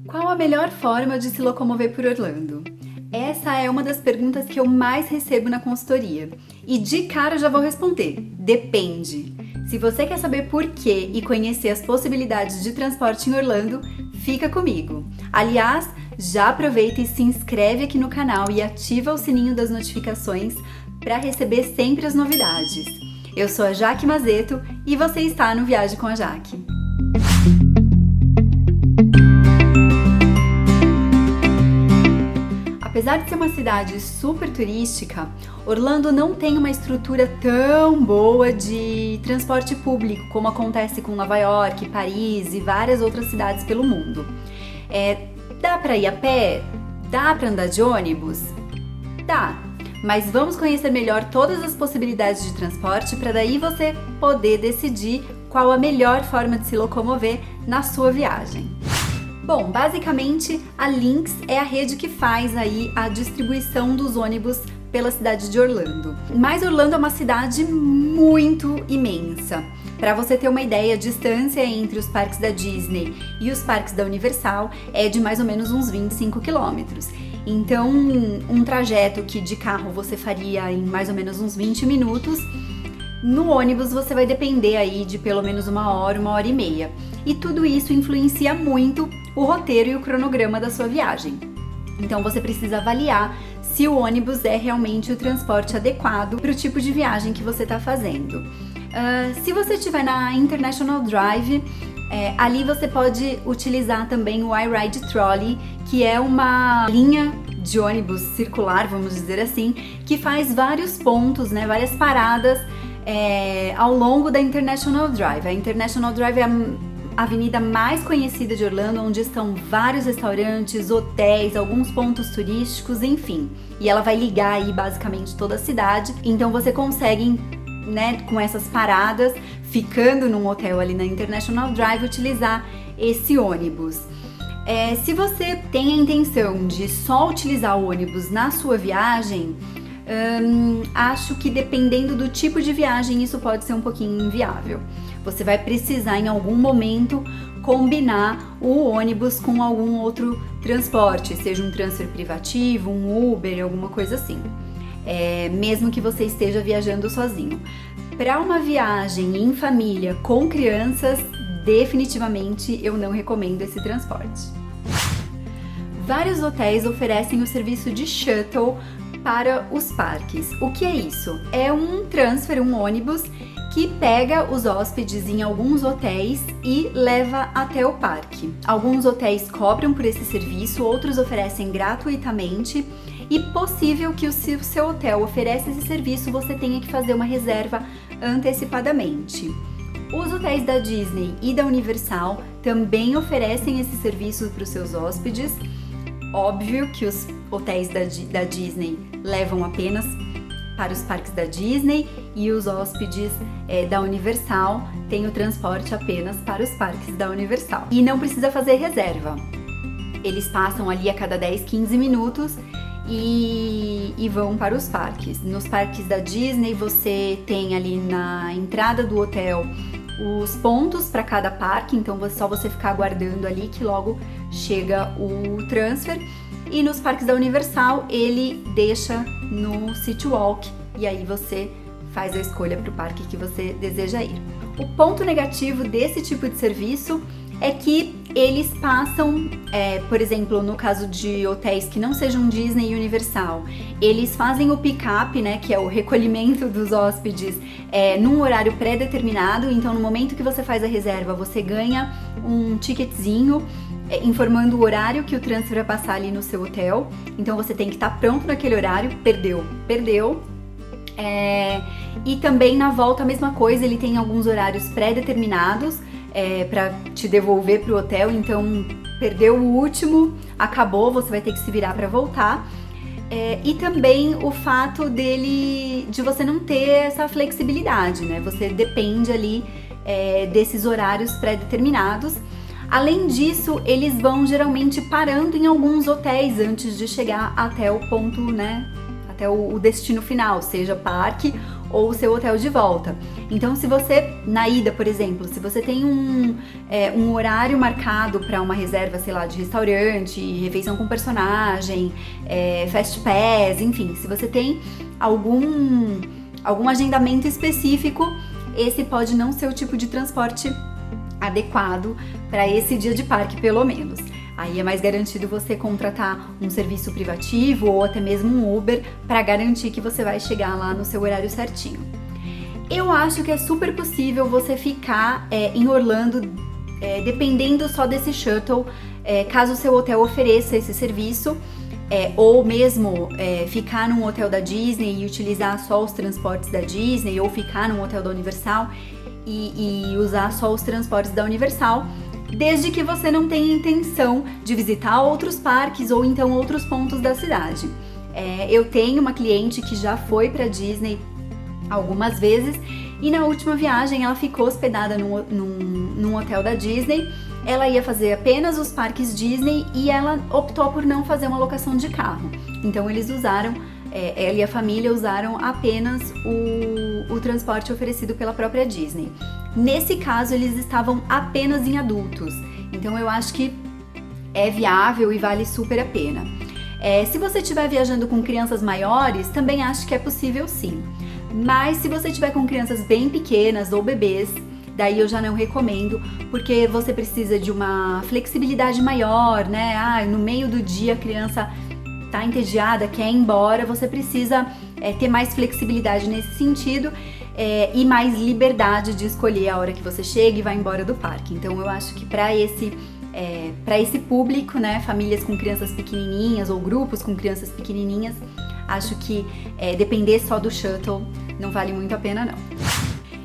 Qual a melhor forma de se locomover por Orlando? Essa é uma das perguntas que eu mais recebo na consultoria. E de cara eu já vou responder: depende. Se você quer saber por quê e conhecer as possibilidades de transporte em Orlando, fica comigo. Aliás, já aproveita e se inscreve aqui no canal e ativa o sininho das notificações para receber sempre as novidades. Eu sou a Jaque Mazeto e você está no Viagem com a Jaque. Apesar de ser uma cidade super turística, Orlando não tem uma estrutura tão boa de transporte público como acontece com Nova York, Paris e várias outras cidades pelo mundo. Dá para ir a pé? Dá para andar de ônibus? Dá, mas vamos conhecer melhor todas as possibilidades de transporte para daí você poder decidir qual a melhor forma de se locomover na sua viagem. Bom, basicamente a Lynx é a rede que faz aí a distribuição dos ônibus pela cidade de Orlando. Mas Orlando é uma cidade muito imensa. Para você ter uma ideia, a distância entre os parques da Disney e os parques da Universal é de mais ou menos uns 25 quilômetros. Então, um trajeto que de carro você faria em mais ou menos uns 20 minutos, no ônibus você vai depender aí de pelo menos uma hora e meia. E tudo isso influencia muito o roteiro e o cronograma da sua viagem. Então você precisa avaliar se o ônibus é realmente o transporte adequado para o tipo de viagem que você está fazendo. Se você estiver na International Drive, ali você pode utilizar também o iRide Trolley, que é uma linha de ônibus circular, vamos dizer assim, que faz vários pontos, né, várias paradas ao longo da International Drive. A International Drive é a avenida mais conhecida de Orlando, onde estão vários restaurantes, hotéis, alguns pontos turísticos, enfim. E ela vai ligar aí basicamente toda a cidade. Então você consegue, né, com essas paradas, ficando num hotel ali na International Drive, utilizar esse ônibus. Se você tem a intenção de só utilizar o ônibus na sua viagem, acho que dependendo do tipo de viagem isso pode ser um pouquinho inviável. Você vai precisar em algum momento combinar o ônibus com algum outro transporte, seja um transfer privativo, um Uber, alguma coisa assim, mesmo que você esteja viajando sozinho. Para uma viagem em família com crianças, definitivamente eu não recomendo esse transporte. Vários hotéis oferecem o serviço de shuttle para os parques. O que é isso? É um transfer, um ônibus que pega os hóspedes em alguns hotéis e leva até o parque. Alguns hotéis cobram por esse serviço, outros oferecem gratuitamente e possível que se o seu hotel oferece esse serviço, você tenha que fazer uma reserva antecipadamente. Os hotéis da Disney e da Universal também oferecem esse serviço para os seus hóspedes. Óbvio que os hotéis da Disney levam apenas para os parques da Disney e os hóspedes da Universal têm o transporte apenas para os parques da Universal. E não precisa fazer reserva. Eles passam ali a cada 10, 15 minutos e vão para os parques. Nos parques da Disney você tem ali na entrada do hotel os pontos para cada parque, então é só você ficar aguardando ali que logo chega o transfer. E nos parques da Universal ele deixa no City Walk e aí você faz a escolha para o parque que você deseja ir. O ponto negativo desse tipo de serviço é que eles passam, por exemplo, no caso de hotéis que não sejam Disney e Universal, eles fazem o pick-up, né, que é o recolhimento dos hóspedes, num horário pré-determinado. Então, no momento que você faz a reserva, você ganha um ticketzinho informando o horário que o transfer vai passar ali no seu hotel. Então, você tem que estar pronto naquele horário. Perdeu. E também na volta a mesma coisa, ele tem alguns horários pré-determinados para te devolver para o hotel. Então perdeu o último, acabou, você vai ter que se virar para voltar. E também o fato de você não ter essa flexibilidade, né? Você depende ali desses horários pré-determinados. Além disso, eles vão geralmente parando em alguns hotéis antes de chegar até o ponto, né? até o destino final, seja parque ou o seu hotel de volta. Então, se você, na ida, por exemplo, se você tem um horário marcado para uma reserva, sei lá, de restaurante, refeição com personagem, Fast Pass, enfim, se você tem algum agendamento específico, esse pode não ser o tipo de transporte adequado para esse dia de parque, pelo menos. Aí é mais garantido você contratar um serviço privativo ou até mesmo um Uber para garantir que você vai chegar lá no seu horário certinho. Eu acho que é super possível você ficar em Orlando dependendo só desse shuttle, caso o seu hotel ofereça esse serviço, ou mesmo ficar num hotel da Disney e utilizar só os transportes da Disney, ou ficar num hotel da Universal e usar só os transportes da Universal, desde que você não tenha intenção de visitar outros parques ou então outros pontos da cidade. Eu tenho uma cliente que já foi para Disney algumas vezes e na última viagem ela ficou hospedada num hotel da Disney. Ela ia fazer apenas os parques Disney e ela optou por não fazer uma locação de carro. Então eles usaram, ela e a família usaram apenas o transporte oferecido pela própria Disney. Nesse caso, eles estavam apenas em adultos, então eu acho que é viável e vale super a pena. Se você estiver viajando com crianças maiores, também acho que é possível sim. Mas se você estiver com crianças bem pequenas ou bebês, daí eu já não recomendo, porque você precisa de uma flexibilidade maior, né? No meio do dia a criança tá entediada, quer ir embora, você precisa ter mais flexibilidade nesse sentido. E mais liberdade de escolher a hora que você chega e vai embora do parque. Então eu acho que para esse público, né, famílias com crianças pequenininhas ou grupos com crianças pequenininhas, acho que depender só do shuttle não vale muito a pena não.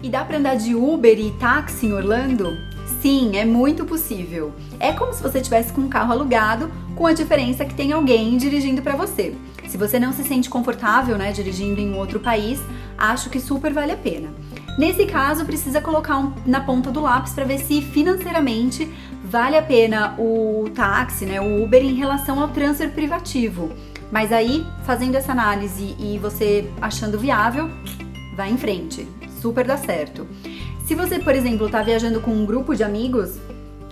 E dá para andar de Uber e táxi em Orlando? Sim, é muito possível. É como se você estivesse com um carro alugado, com a diferença que tem alguém dirigindo para você. Se você não se sente confortável, né, dirigindo em um outro país, acho que super vale a pena. Nesse caso, precisa colocar na ponta do lápis para ver se financeiramente vale a pena o táxi, né, o Uber em relação ao transfer privativo. Mas aí, fazendo essa análise e você achando viável, vai em frente, super dá certo. Se você, por exemplo, está viajando com um grupo de amigos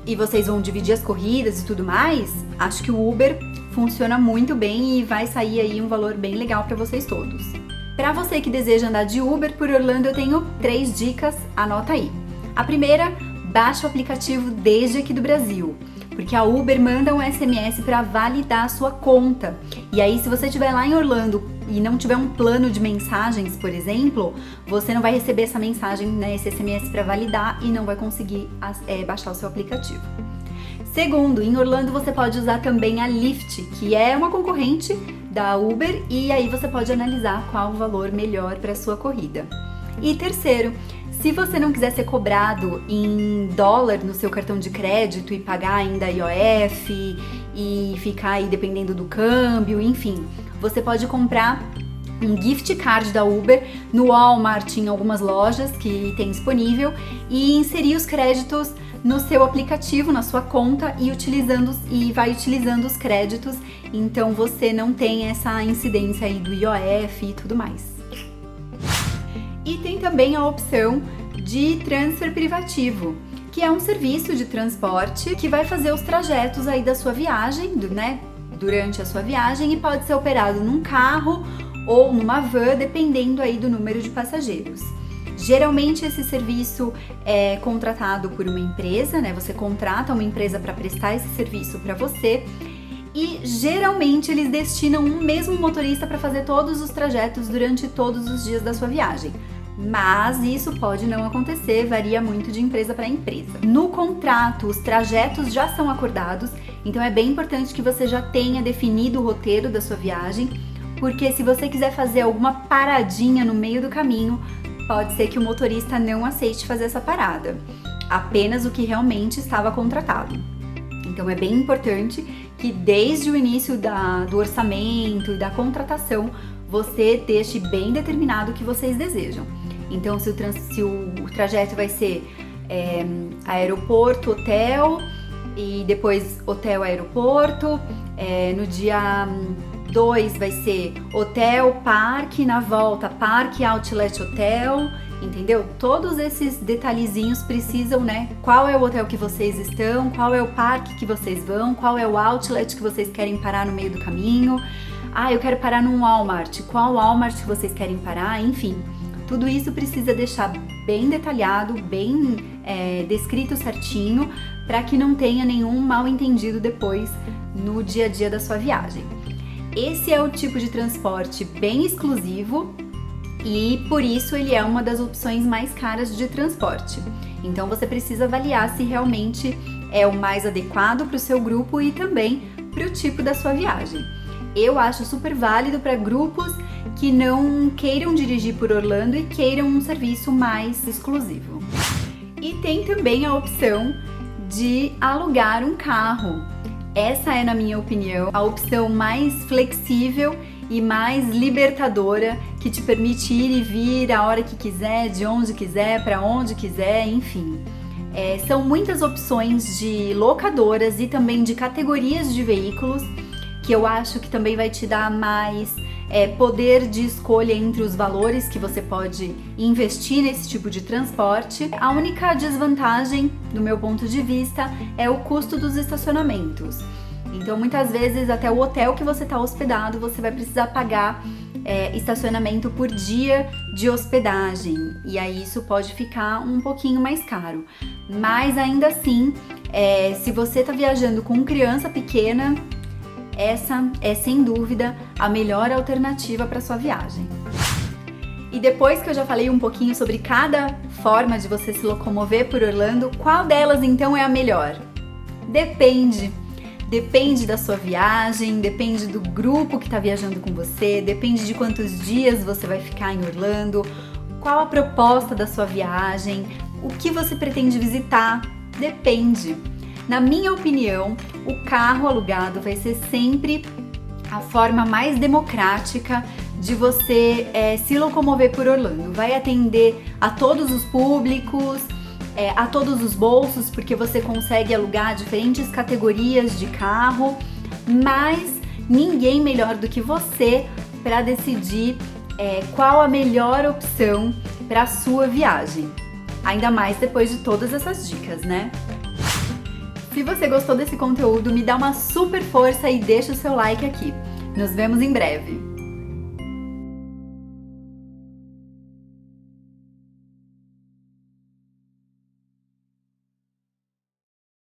e vocês vão dividir as corridas e tudo mais, acho que o Uber funciona muito bem e vai sair aí um valor bem legal para vocês todos. Para você que deseja andar de Uber por Orlando, eu tenho 3 dicas, anota aí. A primeira, baixa o aplicativo desde aqui do Brasil, porque a Uber manda um SMS para validar a sua conta. E aí, se você estiver lá em Orlando e não tiver um plano de mensagens, por exemplo, você não vai receber essa mensagem, né, esse SMS para validar e não vai conseguir baixar o seu aplicativo. Segundo, em Orlando você pode usar também a Lyft, que é uma concorrente da Uber, e aí você pode analisar qual o valor melhor para a sua corrida. E terceiro, se você não quiser ser cobrado em dólar no seu cartão de crédito e pagar ainda IOF e ficar aí dependendo do câmbio, enfim, você pode comprar um gift card da Uber no Walmart, em algumas lojas que tem disponível, e inserir os créditos no seu aplicativo, na sua conta, e vai utilizando os créditos, então você não tem essa incidência aí do IOF e tudo mais. E tem também a opção de transfer privativo, que é um serviço de transporte que vai fazer os trajetos aí da sua viagem, né, durante a sua viagem, e pode ser operado num carro ou numa van, dependendo aí do número de passageiros. Geralmente esse serviço é contratado por uma empresa, né? Você contrata uma empresa para prestar esse serviço para você, e geralmente eles destinam um mesmo motorista para fazer todos os trajetos durante todos os dias da sua viagem. Mas isso pode não acontecer, varia muito de empresa para empresa. No contrato, os trajetos já são acordados, então é bem importante que você já tenha definido o roteiro da sua viagem, porque se você quiser fazer alguma paradinha no meio do caminho, pode ser que o motorista não aceite fazer essa parada, apenas o que realmente estava contratado. Então é bem importante que desde o início do orçamento e da contratação, você deixe bem determinado o que vocês desejam. Então se o trajeto vai ser aeroporto, hotel, e depois hotel, aeroporto, no dia 2 vai ser hotel, parque, na volta, parque, outlet, hotel, entendeu? Todos esses detalhezinhos precisam, né? Qual é o hotel que vocês estão, qual é o parque que vocês vão, qual é o outlet que vocês querem parar no meio do caminho. Ah, eu quero parar num Walmart, qual Walmart que vocês querem parar, enfim. Tudo isso precisa deixar bem detalhado, bem descrito certinho, para que não tenha nenhum mal entendido depois no dia a dia da sua viagem. Esse é o tipo de transporte bem exclusivo e por isso ele é uma das opções mais caras de transporte. Então você precisa avaliar se realmente é o mais adequado para o seu grupo e também para o tipo da sua viagem. Eu acho super válido para grupos que não queiram dirigir por Orlando e queiram um serviço mais exclusivo. E tem também a opção de alugar um carro. Essa é, na minha opinião, a opção mais flexível e mais libertadora, que te permite ir e vir a hora que quiser, de onde quiser, para onde quiser, enfim. São muitas opções de locadoras e também de categorias de veículos, que eu acho que também vai te dar mais poder de escolha entre os valores que você pode investir nesse tipo de transporte. A única desvantagem, do meu ponto de vista, é o custo dos estacionamentos. Então, muitas vezes, até o hotel que você está hospedado, você vai precisar pagar estacionamento por dia de hospedagem. E aí isso pode ficar um pouquinho mais caro. Mas, ainda assim, se você está viajando com criança pequena, essa é sem dúvida a melhor alternativa para sua viagem. E depois que eu já falei um pouquinho sobre cada forma de você se locomover por Orlando, qual delas então é a melhor? Depende. Depende da sua viagem, depende do grupo que está viajando com você, depende de quantos dias você vai ficar em Orlando, qual a proposta da sua viagem, o que você pretende visitar, depende. Na minha opinião, o carro alugado vai ser sempre a forma mais democrática de você se locomover por Orlando. Vai atender a todos os públicos, a todos os bolsos, porque você consegue alugar diferentes categorias de carro, mas ninguém melhor do que você para decidir qual a melhor opção para a sua viagem. Ainda mais depois de todas essas dicas, né? Se você gostou desse conteúdo, me dá uma super força e deixa o seu like aqui. Nos vemos em breve!